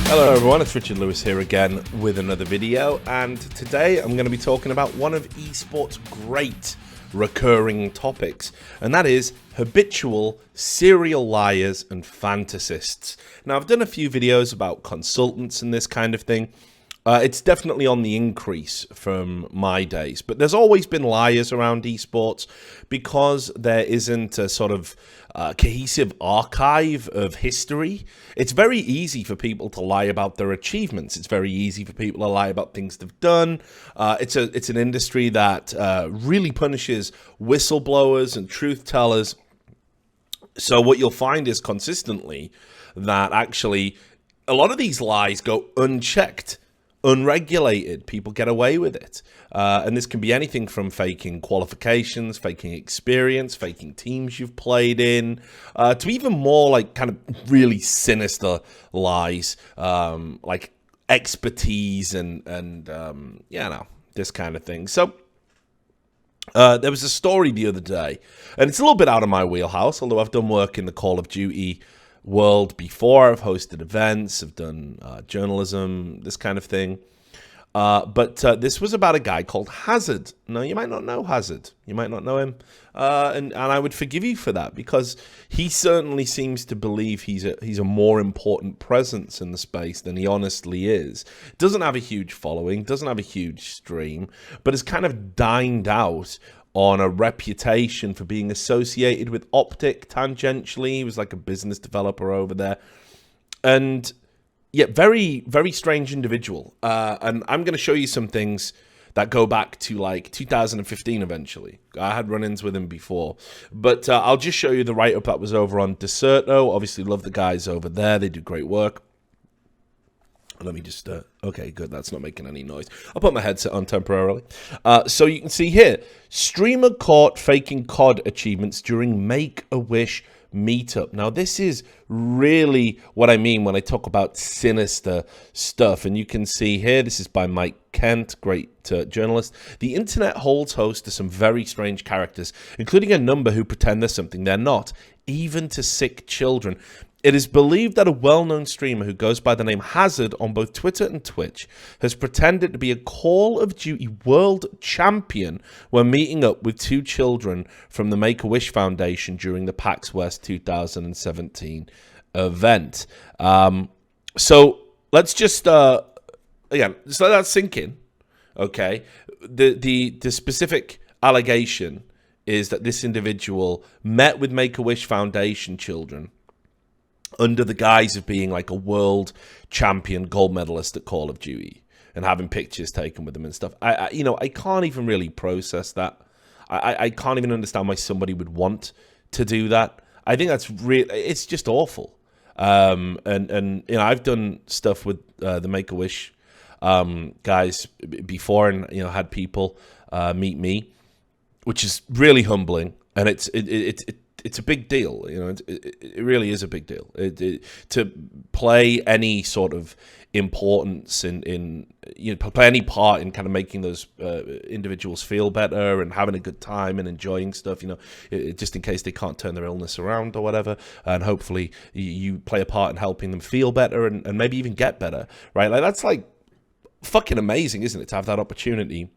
Hello everyone, it's Richard Lewis here again with another video, and today I'm going to be talking about one of esports' great recurring topics, and that is habitual serial liars and fantasists. Now, I've done a few videos about consultants and this kind of thing. It's definitely on the increase from my days, but there's always been liars around esports because there isn't a sort of cohesive archive of history. It's very easy for people to lie about their achievements. It's very easy for people to lie about things they've done. It's an industry that really punishes whistleblowers and truth tellers. So what you'll find is consistently that actually a lot of these lies go unchecked, unregulated. People get away with it. And this can be anything from faking qualifications, faking experience, faking teams you've played in, to even more like kind of really sinister lies, like expertise and this kind of thing. So there was a story the other day, and it's a little bit out of my wheelhouse, although I've done work in the Call of Duty world before. I've hosted events, I've done journalism, this kind of thing. But this was about a guy called Hazard. Now, you might not know Hazard. You might not know him. And I would forgive you for that, because he certainly seems to believe he's a more important presence in the space than he honestly is. Doesn't have a huge following, doesn't have a huge stream, but has kind of dined out on a reputation for being associated with Optic tangentially. He was like a business developer over there. And yeah, very, very strange individual. And I'm going to show you some things that go back to like 2015 eventually. I had run-ins with him before. But I'll just show you the write-up that was over on Deserto. Obviously, love the guys over there. They do great work. Let me just, okay, good, that's not making any noise. I'll put my headset on temporarily. So you can see here, streamer caught faking CoD achievements during Make-A-Wish meetup. Now, this is really what I mean when I talk about sinister stuff. And you can see here, this is by Mike Kent, great journalist. The internet holds host to some very strange characters, including a number who pretend they're something they're not, even to sick children. It is believed that a well-known streamer who goes by the name Hazard on both Twitter and Twitch has pretended to be a Call of Duty world champion when meeting up with two children from the Make-A-Wish Foundation during the PAX West 2017 event. So let's just, again, just let that sink in, okay? The specific allegation is that this individual met with Make-A-Wish Foundation children under the guise of being like a world champion gold medalist at Call of Duty and having pictures taken with them and stuff. I can't even really process that. I can't even understand why somebody would want to do that. I think that's it's just awful. And I've done stuff with the Make-A-Wish guys before, and had people meet me, which is really humbling, and it's a big deal. It really is a big deal. To play any sort of importance in play any part in kind of making those individuals feel better and having a good time and enjoying stuff, just in case they can't turn their illness around or whatever. And hopefully you play a part in helping them feel better and maybe even get better, right? Like, that's like fucking amazing, isn't it, to have that opportunity?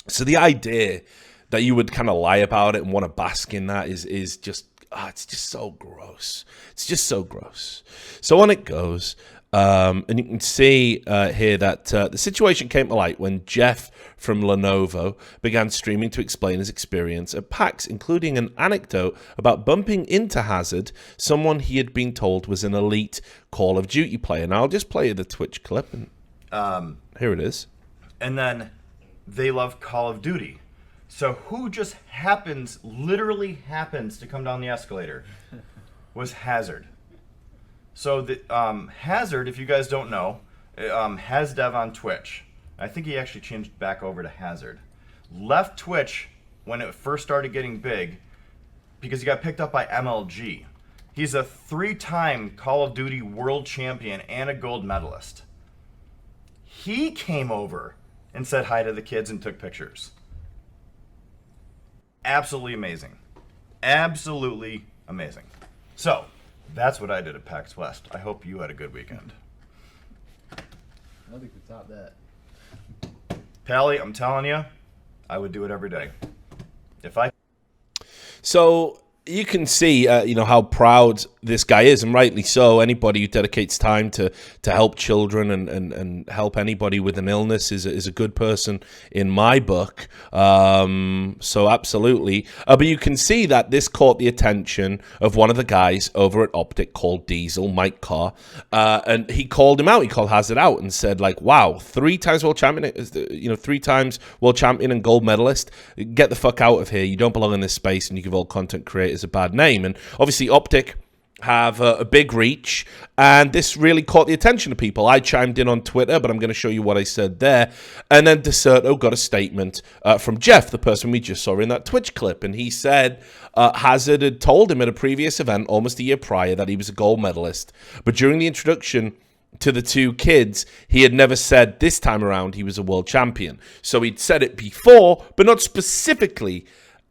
So the idea that you would kind of lie about it and want to bask in that is just, it's just so gross. It's just so gross. So on it goes. And you can see here that the situation came to light when Jeff from Lenovo began streaming to explain his experience at PAX, including an anecdote about bumping into Hazard, someone he had been told was an elite Call of Duty player. Now, I'll just play you the Twitch clip, and here it is. And then they love Call of Duty. So who just literally happens to come down the escalator was Hazard. So the Hazard, if you guys don't know, has dev on Twitch. I think he actually changed back over to Hazard. Left Twitch when it first started getting big because he got picked up by MLG. He's a 3-time Call of Duty world champion and a gold medalist. He came over and said hi to the kids and took pictures. Absolutely amazing. Absolutely amazing. So, that's what I did at PAX West. I hope you had a good weekend. Nothing could top that. Pally, I'm telling you, I would do it every day. If I... So you can see, how proud this guy is, and rightly so. Anybody who dedicates time to help children and help anybody with an illness is a good person in my book. So absolutely. But you can see that this caught the attention of one of the guys over at Optic called Diesel, Mike Carr, and he called him out. He called Hazard out and said, like, wow, 3 times world champion, 3 times world champion and gold medalist. Get the fuck out of here. You don't belong in this space, and you give all content creators a bad name. And obviously Optic have a big reach, and this really caught the attention of people. I chimed in on Twitter, but I'm going to show you what I said there. And then Deserto got a statement from Jeff, the person we just saw in that Twitch clip, and he said Hazard had told him at a previous event almost a year prior that he was a gold medalist, but during the introduction to the 2 kids, he had never said this time around he was a world champion. So he'd said it before, but not specifically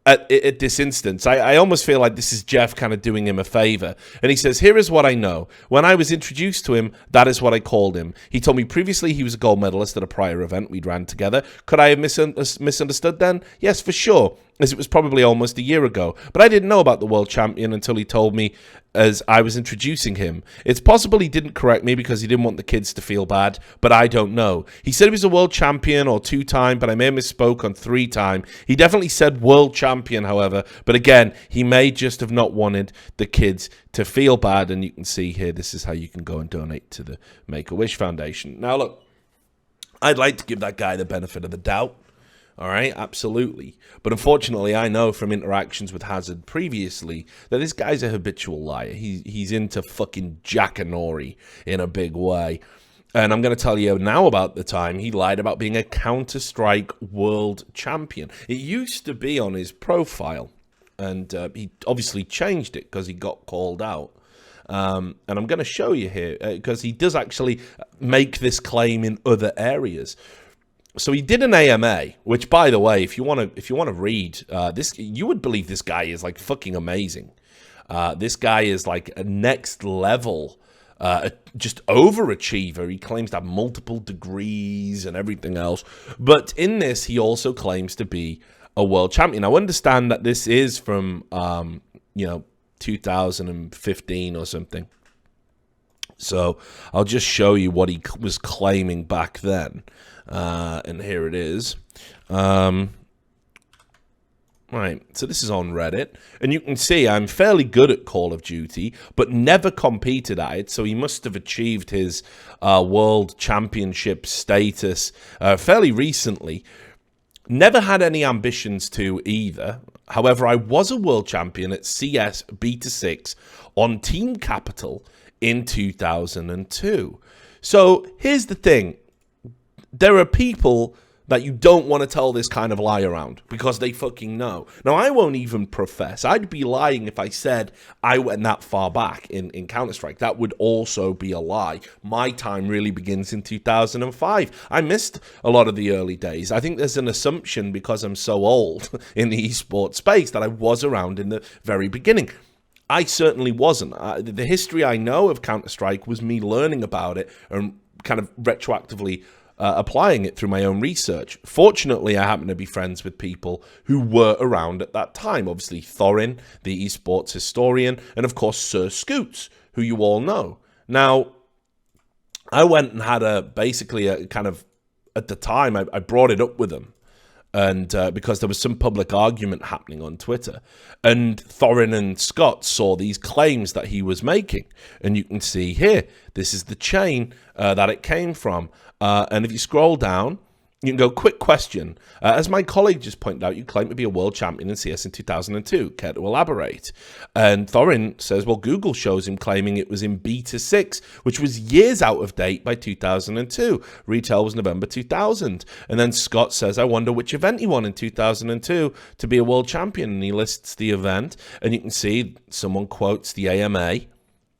at this instance. I almost feel like this is Jeff kind of doing him a favor. And he says, here is what I know. When I was introduced to him, that is what I called him. He told me previously he was a gold medalist at a prior event we'd ran together. Could I have misunderstood then? Yes, for sure, as it was probably almost a year ago. But I didn't know about the world champion until he told me as I was introducing him. It's possible he didn't correct me because he didn't want the kids to feel bad, but I don't know. He said he was a world champion or 2-time, but I may have misspoke on 3-time. He definitely said world champion, however, but again, he may just have not wanted the kids to feel bad, and you can see here, this is how you can go and donate to the Make-A-Wish Foundation. Now, look, I'd like to give that guy the benefit of the doubt. All right, absolutely. But unfortunately, I know from interactions with Hazard previously that this guy's a habitual liar. He's into fucking jackanori in a big way. And I'm going to tell you now about the time he lied about being a Counter-Strike world champion. It used to be on his profile, and he obviously changed it because he got called out. And I'm going to show you here because he does actually make this claim in other areas. So he did an AMA, which, by the way, if you want to read this, you would believe this guy is like fucking amazing. This guy is like a next level, just overachiever. He claims to have multiple degrees and everything else. But in this, he also claims to be a world champion. I understand that this is from 2015 or something. So I'll just show you what he was claiming back then. And here it is. Right, so this is on Reddit, and you can see I'm fairly good at Call of Duty, but never competed at it, so he must have achieved his world championship status fairly recently. Never had any ambitions to either. However, I was a world champion at CS Beta 6 on Team Capital in 2002. So here's the thing. There are people that you don't want to tell this kind of lie around because they fucking know. Now, I won't even profess. I'd be lying if I said I went that far back in Counter-Strike. That would also be a lie. My time really begins in 2005. I missed a lot of the early days. I think there's an assumption because I'm so old in the esports space that I was around in the very beginning. I certainly wasn't. The history I know of Counter-Strike was me learning about it and kind of retroactively applying it through my own research. Fortunately, I happen to be friends with people who were around at that time. Obviously, Thorin, the esports historian, and of course, Sir Scoots, who you all know. Now, I went and had basically a kind of, at the time, I brought it up with them. And because there was some public argument happening on Twitter. And Thorin and Scott saw these claims that he was making. And you can see here, this is the chain that it came from. And if you scroll down, you can go, quick question. As my colleague just pointed out, you claim to be a world champion in CS in 2002. Care to elaborate? And Thorin says, well, Google shows him claiming it was in Beta 6, which was years out of date by 2002. Retail was November 2000. And then Scott says, I wonder which event he won in 2002 to be a world champion. And he lists the event. And you can see someone quotes the AMA.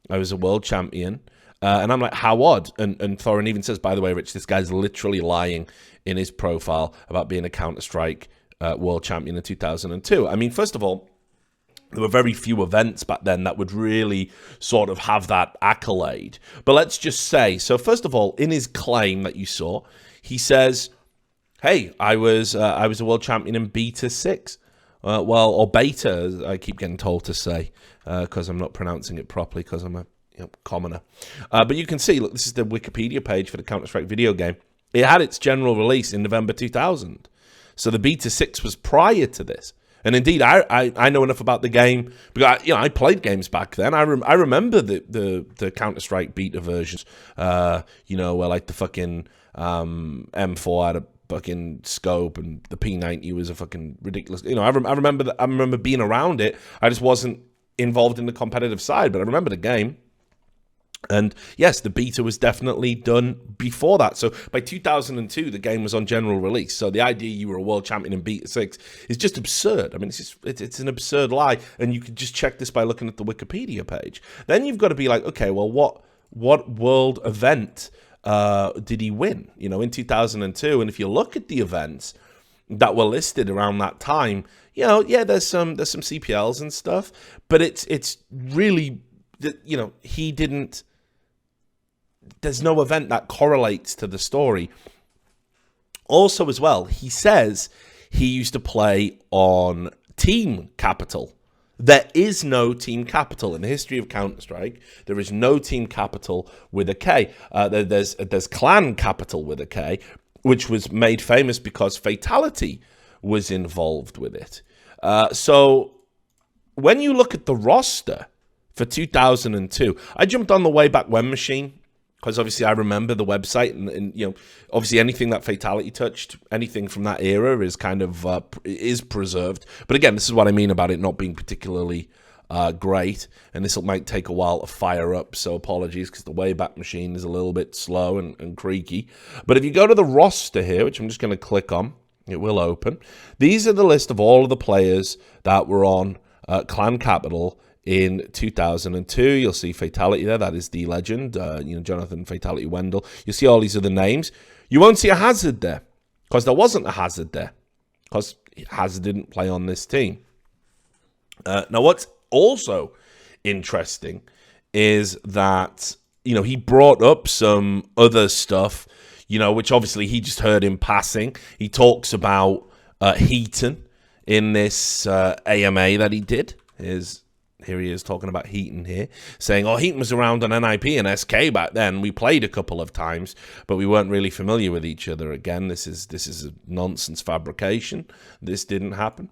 I was a world champion. And I'm like, how odd? And Thorin even says, by the way, Rich, this guy's literally lying in his profile about being a Counter-Strike world champion in 2002. I mean, first of all, There were very few events back then that would really sort of have that accolade. But let's just say, so first of all, in his claim that you saw, he says, hey, I was a world champion in Beta 6. Or Beta, as I keep getting told to say, because I'm not pronouncing it properly because I'm a commoner. But you can see, look, this is the Wikipedia page for the Counter-Strike video game. It had its general release in November 2000. So the Beta 6 was prior to this. And indeed, I know enough about the game because I played games back then. I remember the Counter-Strike beta versions. Where like the fucking M4 had a fucking scope and the P90 was a fucking ridiculous. I remember that. I remember being around it. I just wasn't involved in the competitive side, but I remember the game. And yes, the beta was definitely done before that. So by 2002, the game was on general release. So the idea you were a world champion in Beta 6 is just absurd. I mean, it's an absurd lie. And you could just check this by looking at the Wikipedia page. Then you've got to be like, okay, well, what world event did he win? In 2002. And if you look at the events that were listed around that time, there's some CPLs and stuff, but it's really, he didn't. There's no event that correlates to the story. Also, as well, he says he used to play on Team Capital. There is no Team Capital in the history of Counter-Strike. There is no Team Capital with a K. There's Clan Capital with a K, which was made famous because Fatality was involved with it. So when you look at the roster for 2002, I jumped on the Way Back When machine because obviously I remember the website and obviously anything that Fatality touched, anything from that era is kind of is preserved. But again, this is what I mean about it not being particularly great, and this might take a while to fire up, so apologies because the Wayback Machine is a little bit slow and creaky. But if you go to the roster here, which I'm just going to click on, it will open. These are the list of all of the players that were on Clan Capital in 2002. You'll see Fatality there. That is the legend, Jonathan Fatality Wendell. You'll see all these other names. You won't see a Hazard there because there wasn't a Hazard there because Hazard didn't play on this team. Now, what's also interesting is that, he brought up some other stuff, which obviously he just heard in passing. He talks about Heaton in this AMA that he did. Here he is talking about Heaton here, saying, Heaton was around on NIP and SK back then. We played a couple of times, but we weren't really familiar with each other. Again, this is a nonsense fabrication. This didn't happen.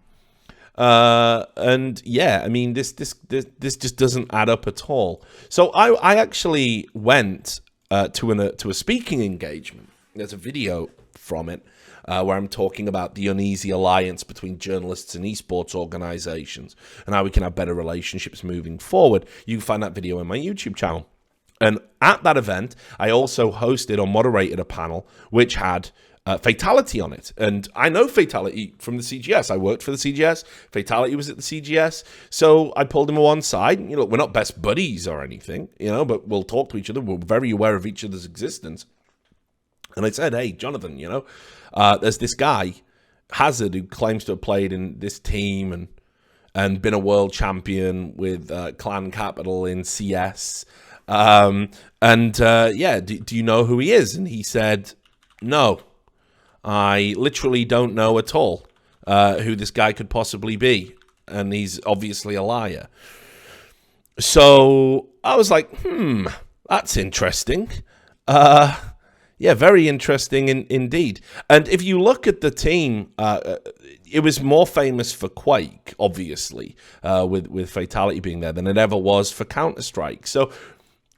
And yeah, I mean, this just doesn't add up at all. So I actually went to a speaking engagement. There's a video from it where I'm talking about the uneasy alliance between journalists and esports organizations and how we can have better relationships moving forward. You can find that video on my YouTube channel. And at that event, I also hosted or moderated a panel which had Fatality on it. And I know Fatality from the CGS. I worked for the CGS. Fatality was at the CGS. So I pulled him to one side. We're not best buddies or anything, but we'll talk to each other. We're very aware of each other's existence. And I said, hey, Jonathan, there's this guy, Hazard, who claims to have played in this team and been a world champion with Clan Capital in CS. Do you know who he is? And he said, no, I literally don't know at all who this guy could possibly be. And he's obviously a liar. So I was like, that's interesting. Yeah, very interesting indeed. And if you look at the team, it was more famous for Quake, obviously, with Fatality being there than it ever was for Counter-Strike. So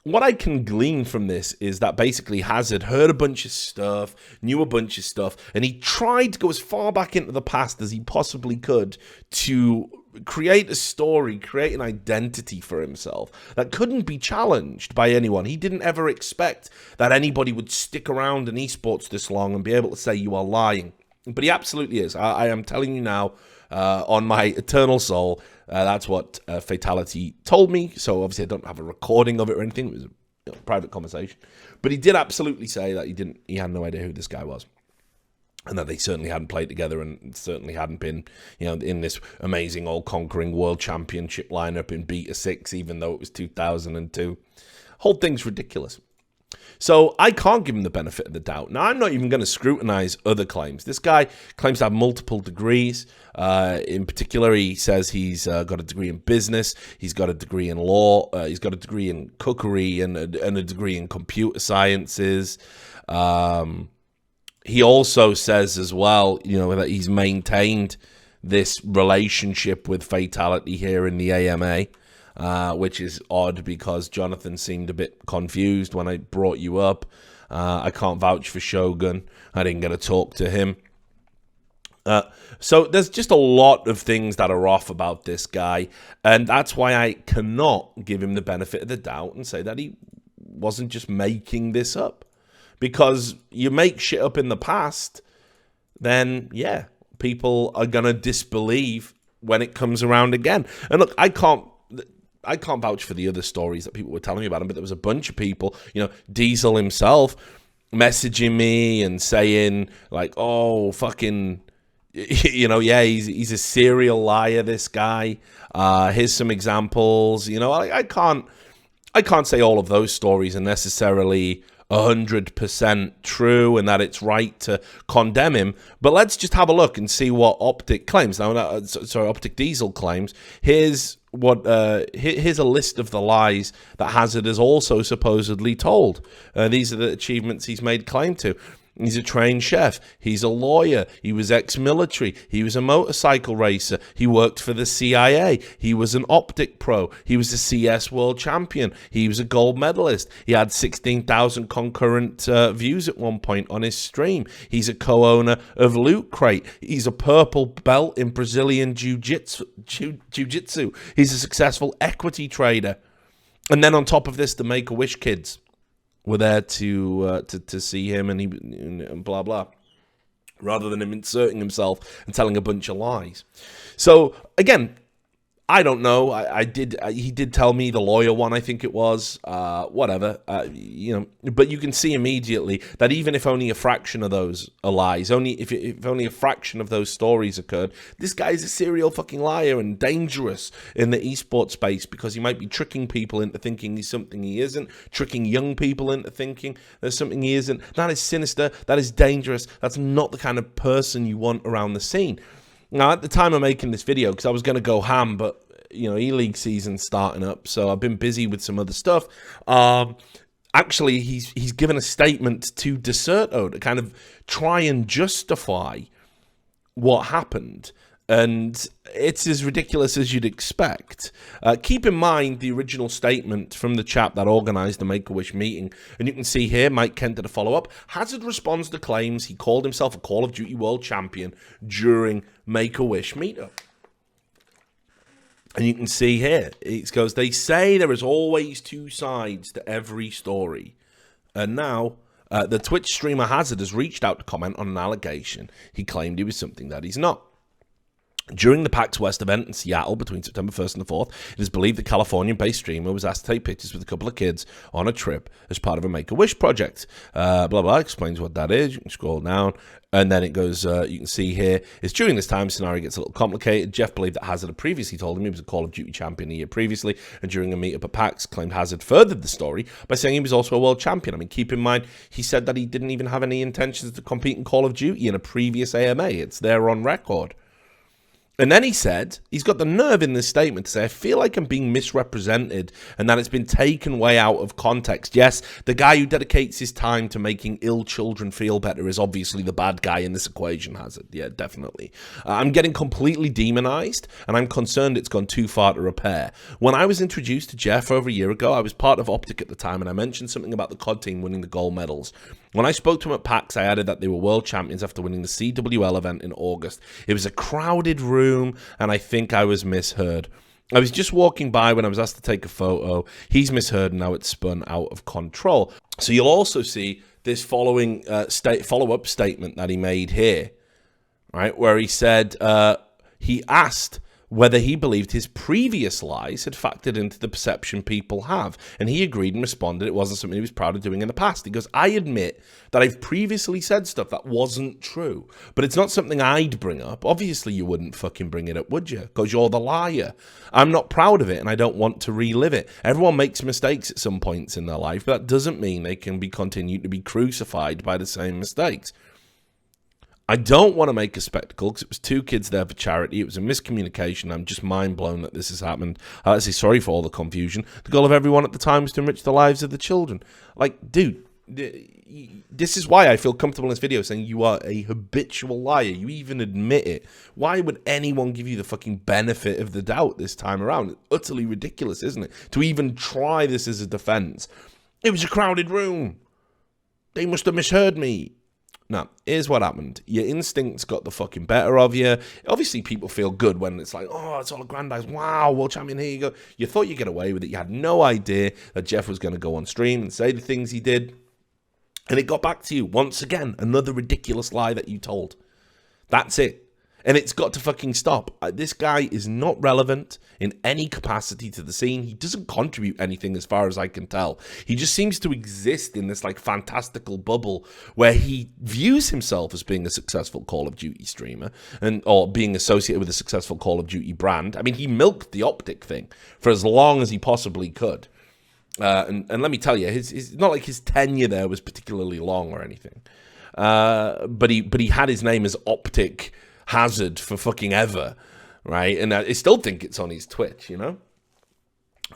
what I can glean from this is that basically Hazard heard a bunch of stuff, knew a bunch of stuff, and he tried to go as far back into the past as he possibly could to create a story, create an identity for himself that couldn't be challenged by anyone. He didn't ever expect that anybody would stick around in esports this long and be able to say you are lying. But he absolutely is. I am telling you now, on my eternal soul, that's what Fatality told me. So obviously I don't have a recording of it or anything. It was a private conversation. But he did absolutely say that he had no idea who this guy was. and that they certainly hadn't played together and certainly hadn't been, in this amazing all-conquering world championship lineup in Beta 6, even though it was 2002. Whole thing's ridiculous. So I can't give him the benefit of the doubt. Now, I'm not even going to scrutinize other claims. This guy claims to have multiple degrees. In particular, he says he's got a degree in business. He's got a degree in law. He's got a degree in cookery and a degree in computer sciences. He also says as well, that he's maintained this relationship with Fatality here in the AMA. Which is odd because Jonathan seemed a bit confused when I brought you up. I can't vouch for Shogun. I didn't get to talk to him. So there's just a lot of things that are off about this guy, and that's why I cannot give him the benefit of the doubt and say that he wasn't just making this up. Because you make shit up in the past, then, yeah, people are going to disbelieve when it comes around again. And look, I can't vouch for the other stories that people were telling me about him, but there was a bunch of people, Diesel himself, messaging me and saying, like, oh, fucking, yeah, he's a serial liar, this guy. Here's some examples. I can't say all of those stories are necessarily 100% true and that it's right to condemn him, but let's just have a look and see what Optic claims. Now, Optic Diesel claims. Here's a list of the lies that Hazard has also supposedly told. These are the achievements he's made claim to. He's a trained chef. He's a lawyer. He was ex-military. He was a motorcycle racer. He worked for the CIA. He was an optic pro. He was a CS world champion. He was a gold medalist. He had 16,000 concurrent views at one point on his stream. He's a co-owner of Loot Crate. He's a purple belt in Brazilian jiu-jitsu. He's a successful equity trader. And then on top of this, the Make-A-Wish kids were there to see him, and blah blah, rather than him inserting himself and telling a bunch of lies. So again, I don't know. He did tell me the lawyer one, I think it was, whatever, but you can see immediately that even if only a fraction of those are lies, if only a fraction of those stories occurred, this guy's a serial fucking liar and dangerous in the esports space because he might be tricking people into thinking he's something he isn't, tricking young people into thinking there's something he isn't. That is sinister. That is dangerous. That's not the kind of person you want around the scene. Now, at the time of making this video, because I was going to go ham, but, E-League season's starting up, so I've been busy with some other stuff. Actually, he's given a statement to Deserto to kind of try and justify what happened. And it's as ridiculous as you'd expect. Keep in mind the original statement from the chap that organised the Make-A-Wish meeting. And you can see here, Mike Kent did a follow-up. Hazard responds to claims he called himself a Call of Duty World Champion during Make-A-Wish meetup. And you can see here, it goes, they say there is always two sides to every story. And now, the Twitch streamer Hazard has reached out to comment on an allegation. He claimed he was something that he's not. During the PAX West event in Seattle between September 1st and the 4th, it is believed the Californian-based streamer was asked to take pictures with a couple of kids on a trip as part of a Make-A-Wish project. Blah, blah, explains what that is. You can scroll down, and then it goes, you can see here, it's during this time, scenario gets a little complicated. Jeff believed that Hazard had previously told him he was a Call of Duty champion a year previously, and during a meetup at PAX, claimed Hazard furthered the story by saying he was also a world champion. I mean, keep in mind, he said that he didn't even have any intentions to compete in Call of Duty in a previous AMA. It's there on record. And then he said, he's got the nerve in this statement to say, I feel like I'm being misrepresented and that it's been taken way out of context. Yes, the guy who dedicates his time to making ill children feel better is obviously the bad guy in this equation, Hazard. Yeah, definitely. I'm getting completely demonized and I'm concerned it's gone too far to repair. When I was introduced to Jeff over a year ago, I was part of Optic at the time and I mentioned something about the CoD team winning the gold medals. When I spoke to him at PAX, I added that they were world champions after winning the CWL event in August. It was a crowded room, and I think I was misheard. I was just walking by when I was asked to take a photo. He's misheard, and now it's spun out of control. So you'll also see this following follow-up statement that he made here, right, where he said he asked whether he believed his previous lies had factored into the perception people have. And he agreed and responded it wasn't something he was proud of doing in the past. He goes, I admit that I've previously said stuff that wasn't true, but it's not something I'd bring up. Obviously, you wouldn't fucking bring it up, would you? Because you're the liar. I'm not proud of it, and I don't want to relive it. Everyone makes mistakes at some points in their life, but that doesn't mean they can be continued to be crucified by the same mistakes. I don't want to make a spectacle because it was 2 kids there for charity. It was a miscommunication. I'm just mind blown that this has happened. I say sorry for all the confusion. The goal of everyone at the time was to enrich the lives of the children. Like, dude, this is why I feel comfortable in this video saying you are a habitual liar. You even admit it. Why would anyone give you the fucking benefit of the doubt this time around? It's utterly ridiculous, isn't it? To even try this as a defense. It was a crowded room. They must have misheard me. Now, here's what happened. Your instincts got the fucking better of you. Obviously, people feel good when it's like, oh, it's all aggrandized. Wow, world champion, here you go. You thought you'd get away with it. You had no idea that Jeff was going to go on stream and say the things he did. And it got back to you. Once again, another ridiculous lie that you told. That's it. And it's got to fucking stop. This guy is not relevant in any capacity to the scene. He doesn't contribute anything as far as I can tell. He just seems to exist in this like fantastical bubble where he views himself as being a successful Call of Duty streamer or being associated with a successful Call of Duty brand. I mean, he milked the Optic thing for as long as he possibly could. And let me tell you, his not like his tenure there was particularly long or anything. But he had his name as Optic Hazard for fucking ever, right? And I still think it's on his Twitch, you know.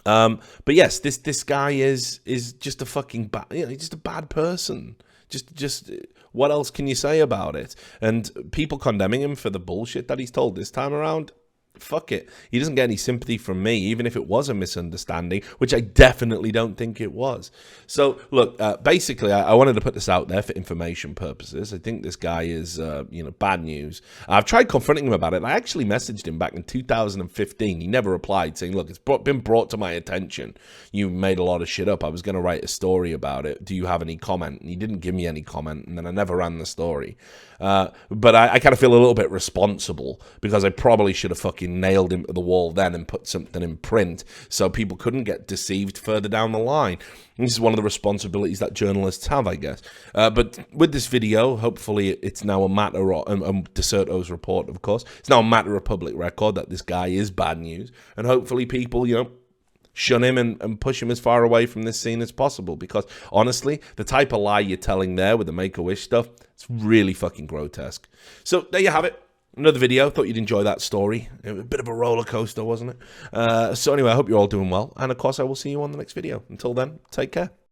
But yes, this guy is just a fucking bad, you know, he's just a bad person. Just what else can you say about it? And people condemning him for the bullshit that he's told this time around. Fuck it. He doesn't get any sympathy from me, even if it was a misunderstanding, which I definitely don't think it was. So, look, basically, I wanted to put this out there for information purposes. I think this guy is, bad news. I've tried confronting him about it. I actually messaged him back in 2015. He never replied, saying, look, it's been brought to my attention. You made a lot of shit up. I was going to write a story about it. Do you have any comment? And he didn't give me any comment, and then I never ran the story. But I kind of feel a little bit responsible because I probably should have fucking nailed him to the wall then and put something in print so people couldn't get deceived further down the line. And this is one of the responsibilities that journalists have, I guess. But with this video, hopefully it's now a matter of, DeSerto's report, of course, it's now a matter of public record that this guy is bad news. And hopefully people, shun him and push him as far away from this scene as possible. Because, honestly, the type of lie you're telling there with the Make-A-Wish stuff, it's really fucking grotesque. So, there you have it. Another video. Thought you'd enjoy that story. It was a bit of a roller coaster, wasn't it? So, anyway, I hope you're all doing well. And, of course, I will see you on the next video. Until then, take care.